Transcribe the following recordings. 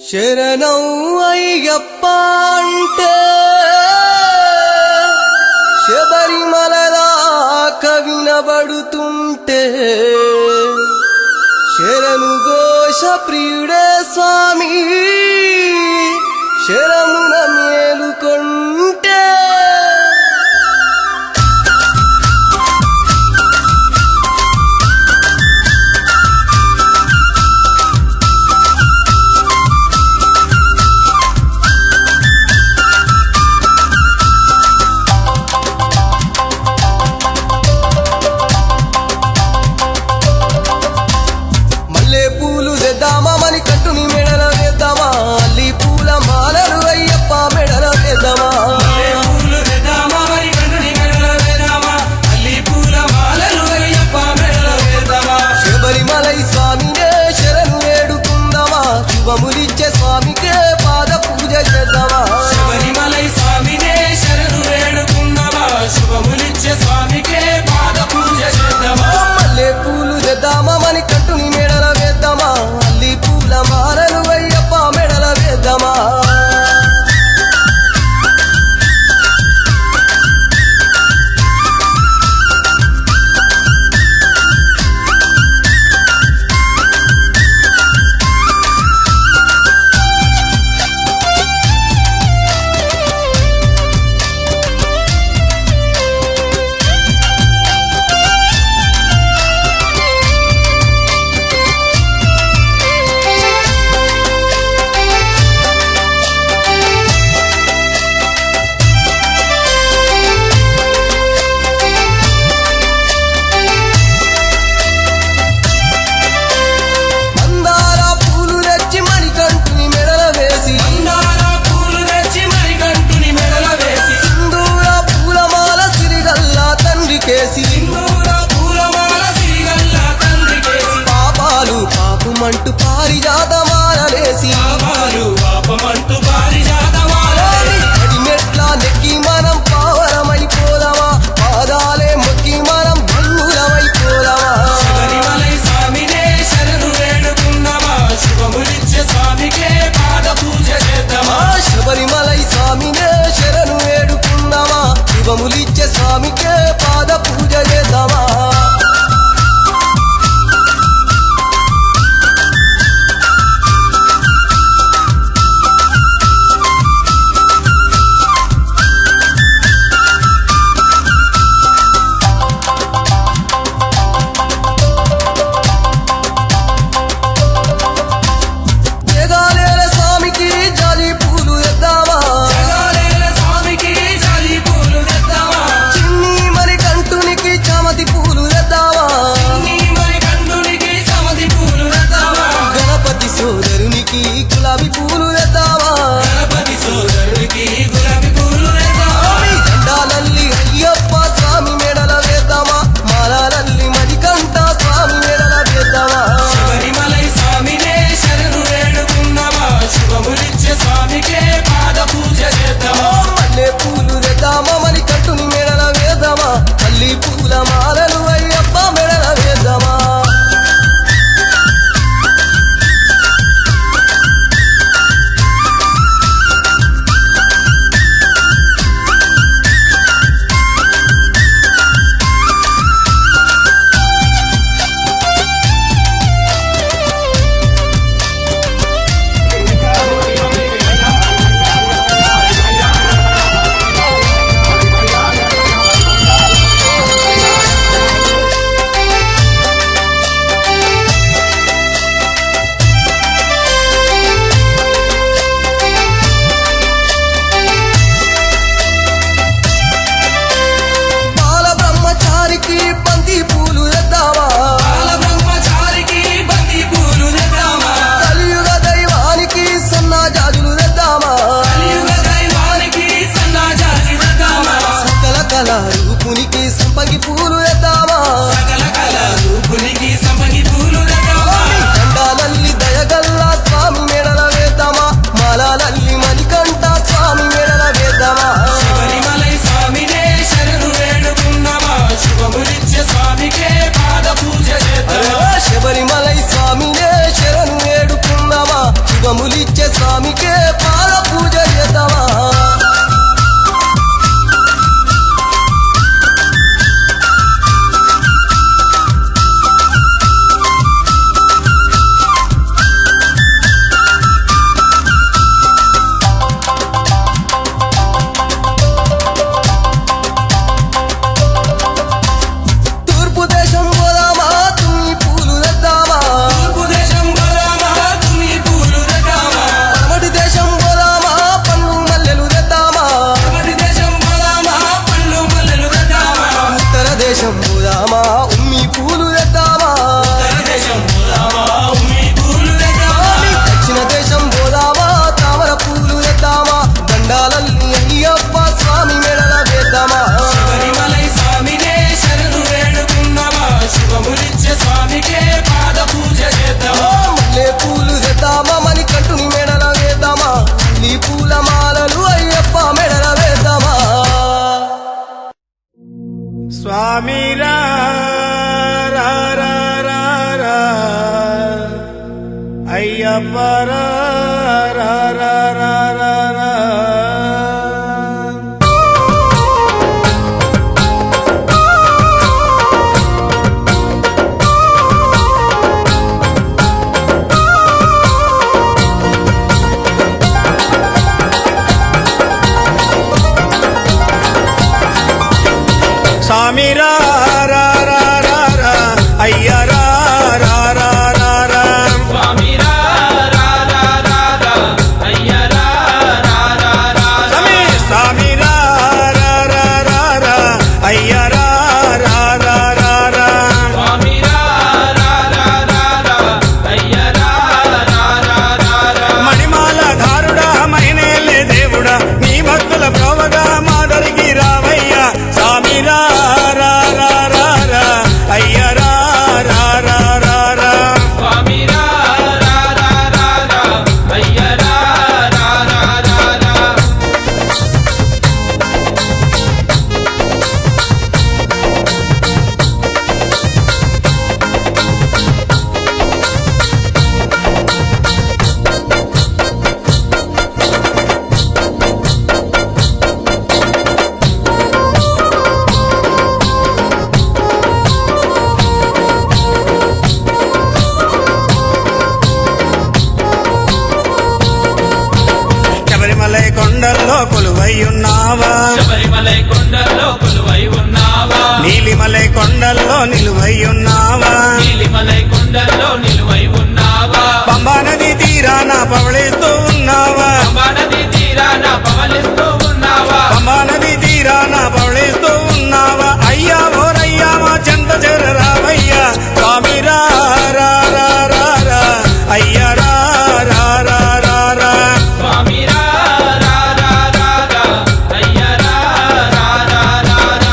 శరణం అయ్యప్ప అంటే శబరిమల దాకా వినబడుతుంటే శరణు ఘోష ప్రియుడే స్వామి శరమున మేలుకొంటే పూలు తెద్దామా మని కట్టుని మెడల వేద్దామా అల్లి పూల మాలలు అయ్యప్ప మెడల వేద్దామా పూలు తెద్దామా మరి కన్నుని మెడల వేద్దామా అల్లి పూల మాలలు అయ్యప్ప మెడల వేద్దామా శబరిమలై స్వామినే శరణు వేడుకుందామా శుభములిచ్చే స్వామికే పాద పూజ చేద్దామా శబరిమలై స్వామినే శరణు వేడుకుందామా శుభములిచ్చే స్వామికే పాద పూజ చేద్దామా మల్లె పూలు తెద్దామా మని కట్టుని మెడల వేద్దామా అల్లి పూల మాలలు అయ్యప్ప మెడల వేద్దామా మందార పూలు తెచ్చి మణికంఠుని మెడల వేసి మందార పూలు తెచ్చి మరి గంటుని మెడల వేసి సింధూర పూలమాల సిరిగల్లా తండ్రికేసి సింధూర పూలమాల సిరిగల్ల తండ్రికేసి పాపాలు పాపమంటూ పారిజాతమాలలేసి పాపాలు పాపమంటూ పారిజాతమాలని అడిమెట్ల నెక్కి మనం పావనమైపోదామా పాదాలే మొక్కి మనం బంధులమైపోదామా శబరిమలై స్వామినే శరణు వేడుకుందామా శుభములిచ్చే స్వామికే పాద పూజ చేద్దామా శబరిమలై స్వామినే శరణు వేడుకుందామా శుభములిచ్చే స్వామికే పాద పూజ చేద్దామా స్వామి రా రా రా రా రా అయ్యప్ప రా రా రా రా రా రా. స్వామి రా రా రా రా రా అయ్య రా రా రా రా రా. స్వామి రా రా రా రా రా అయ్య రా రా రా రా రా. స్వామి రా రా రా రా రా అయ్య రా రా రా రా రా. స్వామి రా రా రా రా రా అయ్య రా రా రా రా రా. మణిమాల ధారుడా మైనేలే దేవుడా నీ భక్తుల ప్రోవగా మాదరికి రావయ్యా. స్వామి రా రా రా రా రా అయ్య రా రా రా రా రా. స్వామి రా రా రా రా రా అయ్య రా రా రా రా రా. శబరిమలై కొండల్లో కొలువై ఉన్నావా. శబరిమలై కొండల్లో కొలువై ఉన్నావా. నీలిమలై కొండల్లో నిలువై ఉన్నావా. నీలిమలై కొండల్లో నిలువై ఉన్నావా. పంబా నది తీరాన పవళిస్తూ ఉన్నావా. పంబా నది తీరాన పవలిస్తూ ఉన్నావా. పంబా నది తీరాన పవళిస్తూ ఉన్నావా. అయ్యా ఓరయ్యా మా చెంత చేరరావయ్యా. స్వామి రా రా రా రా రా అయ్య రా రా రా రా రా. స్వామి రా రా రా రా రా అయ్య రా రా రా రా రా.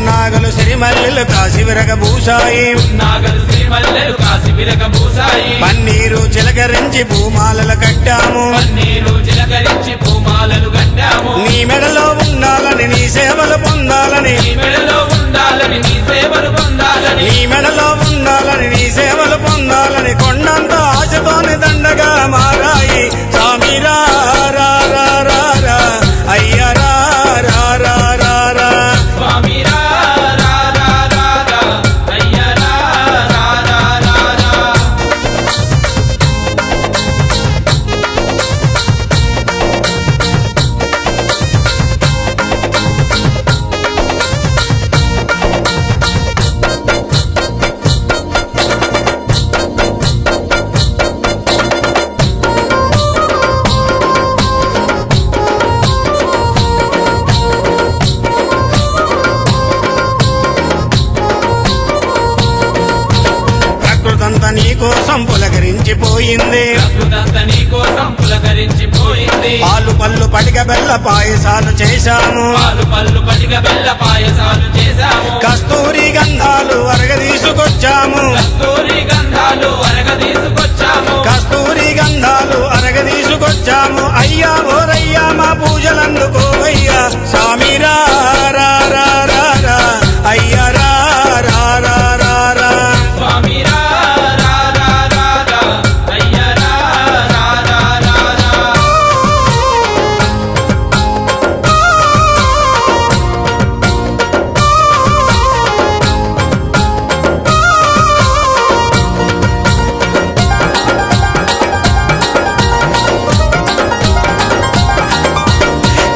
నాగలు సిరిమల్లెలు కాసి విరగబూసాయి. నాగలు శ్రీమల్లెలు కాసి విరగబూసాయి. పన్నీరు చిలకరించి భూమాలలు కట్టాము. పన్నీరు చిలకరించి భూమాలలు కట్టాము. నీ మెడలో ఉండాలని నీ సేవలు పొందాలని. నీ మెడలో ఉండాలని నీ సేవలు పొందాలని. నీ మెడలో ఉండాలని నీ సేవలు పొందాలని కొండంత ఆశతోని దండగా మారాయి. స్వామి రా రా రా రా రా అయ్య రా రా రా రా రా. స్వామి రా రా రా రా రా అయ్య రా రా రా రా రా. ప్రకృతంతా నీ కోసం పులకరించిపోయింది. ప్రకృతంతా నీ కోసం పులకరించిపోయింది. పాలు పళ్ళు పటిక బెల్ల పాయసాలు చేశాము. పాలు పళ్ళు పటిక బెల్ల పాయసాలు చేశాము. కస్తూరి గంధాలు అరగదీసుకొచ్చాము. కస్తూరి గంధాలు అరగదీసుకొచ్చాము. కస్తూరి గంధాలు అరగదీసుకొచ్చాము. అయ్యా ఓరయ్యా మా పూజలందుకోవయ్యా. స్వామి రా రా రా రా రా అయ్య రా రా రా రా రా. స్వామి రా రా రా రా రా అయ్య రా రా రా రా రా.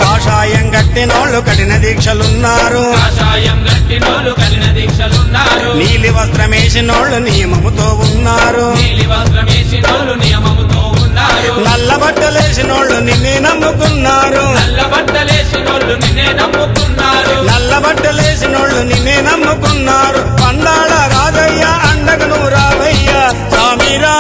కాషాయం కట్టినోళ్ళు కఠిన దీక్షలున్నారు. కాషాయం గట్టినోళ్ళు కఠిన దీక్షలున్నారు. నీలి వస్త్రమేసినోళ్ళు నియమముతో ఉన్నారు. నీలి వస్త్రమేసినోళ్ళు నియమముతో ఉన్నారు. నల్ల బట్టలేసినోళ్ళు నిన్నే నమ్ముకున్నారు. నల్ల బట్టలేసినోళ్ళు నిన్నే నమ్ముకున్నారు. నల్ల బట్టలేసినోళ్ళు నిన్నే నమ్ముకున్నారు. పండాల రాజయ్య అండగను రావయ్య. స్వామి రా